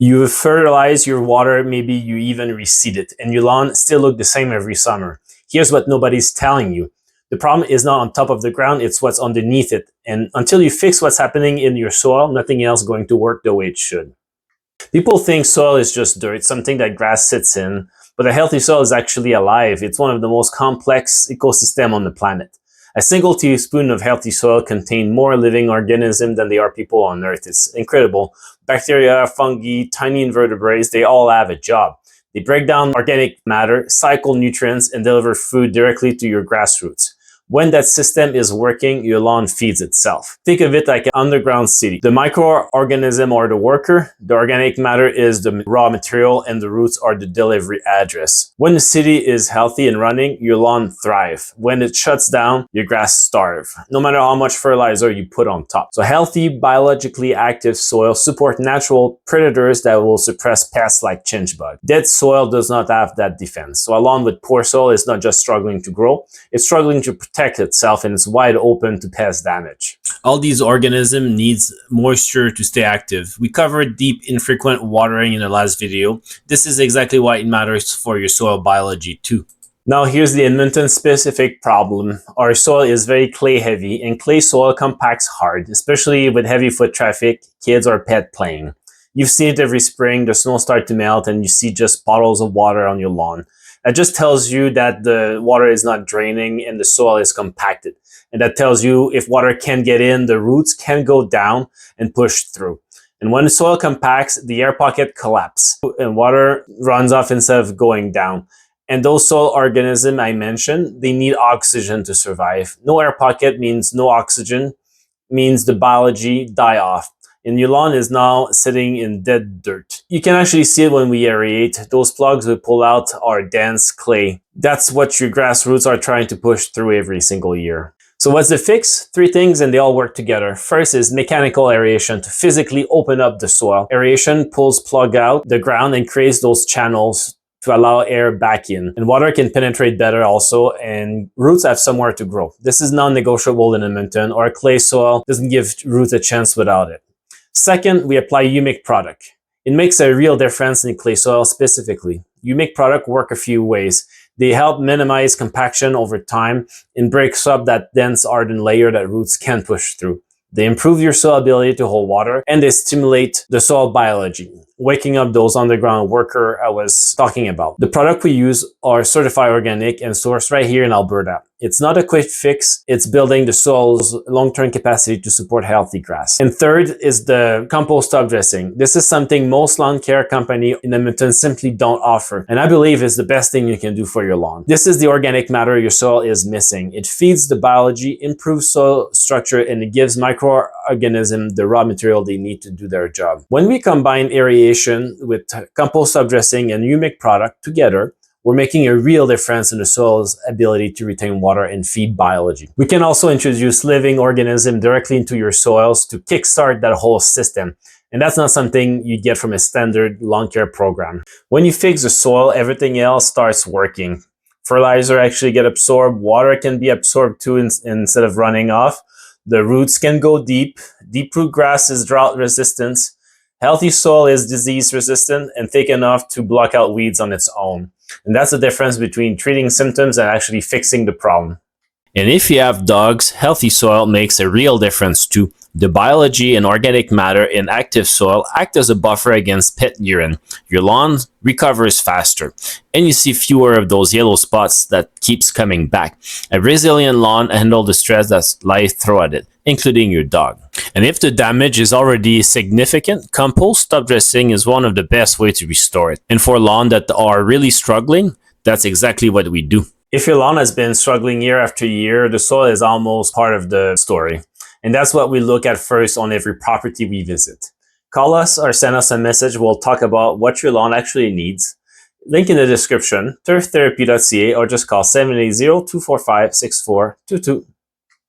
You fertilize your water, maybe you even reseed it, and your lawn still look the same every summer. Here's what nobody's telling you. The problem is not on top of the ground, it's what's underneath it. And until you fix what's happening in your soil, nothing else is going to work the way it should. People think soil is just dirt, something that grass sits in, but a healthy soil is actually alive. It's one of the most complex ecosystems on the planet. A single teaspoon of healthy soil contains more living organisms than there are people on Earth. It's incredible. Bacteria, fungi, tiny invertebrates, they all have a job. They break down organic matter, cycle nutrients, and deliver food directly to your grassroots. When that system is working, your lawn feeds itself. Think of it like an underground city. The microorganism are the worker, the organic matter is the raw material, and the roots are the delivery address. When the city is healthy and running, your lawn thrives. When it shuts down, your grass starve, no matter how much fertilizer you put on top. So healthy, biologically active soil support natural predators that will suppress pests like chinch bug. Dead soil does not have that defense. So a lawn with poor soil is not just struggling to grow, it's struggling to protect itself, and it's wide open to pest damage. All these organisms needs moisture to stay active. We covered deep, infrequent watering in the last video. This is exactly why it matters for your soil biology too. Now here's the Edmonton specific problem. Our soil is very clay heavy, and clay soil compacts hard, especially with heavy foot traffic, kids or pet playing. You've seen it every spring, the snow starts to melt and you see just puddles of water on your lawn. That just tells you that the water is not draining and the soil is compacted. And that tells you if water can get in, the roots can go down and push through. And when the soil compacts, the air pocket collapses and water runs off instead of going down. And those soil organisms I mentioned, they need oxygen to survive. No air pocket means no oxygen, means the biology die off. And your lawn is now sitting in dead dirt. You can actually see it when we aerate. Those plugs we pull out are dense clay. That's what your grass roots are trying to push through every single year. So what's the fix? 3 things and they all work together. First is mechanical aeration to physically open up the soil. Aeration pulls plug out the ground and creates those channels to allow air back in. And water can penetrate better also, and roots have somewhere to grow. This is non-negotiable in Edmonton, or clay soil doesn't give roots a chance without it. Second, we apply Humic product. It makes a real difference in clay soil specifically. Humic product work a few ways. They help minimize compaction over time and breaks up that dense hardened layer that roots can push through. They improve your soil ability to hold water, and they stimulate the soil biology, waking up those underground workers I was talking about. The product we use are certified organic and sourced right here in Alberta. It's not a quick fix, it's building the soil's long-term capacity to support healthy grass. And third is the compost Topdressing. This is something most lawn care companies in Edmonton simply don't offer, and I believe is the best thing you can do for your lawn. This is the organic matter your soil is missing. It feeds the biology, improves soil structure, and it gives microorganisms the raw material they need to do their job. When we combine aeration with compost Topdressing and Humic product together, we're making a real difference in the soil's ability to retain water and feed biology. We can also introduce living organisms directly into your soils to kickstart that whole system. And that's not something you get from a standard lawn care program. When you fix the soil, everything else starts working. Fertilizer actually get absorbed, water can be absorbed too instead of running off. The roots can go deep. Deep root grass is drought resistant. Healthy soil is disease resistant and thick enough to block out weeds on its own. And that's the difference between treating symptoms and actually fixing the problem. And if you have dogs, healthy soil makes a real difference too. The biology and organic matter in active soil act as a buffer against pet urine. Your lawn recovers faster, and you see fewer of those yellow spots that keeps coming back. A resilient lawn handles the stress that life throws at it, including your dog. And if the damage is already significant, compost Topdressing is one of the best ways to restore it. And for lawns that are really struggling, that's exactly what we do. If your lawn has been struggling year after year, the soil is almost part of the story. And that's what we look at first on every property we visit. Call us or send us a message. We'll talk about what your lawn actually needs. Link in the description, turftherapy.ca, or just call 780-245-6422.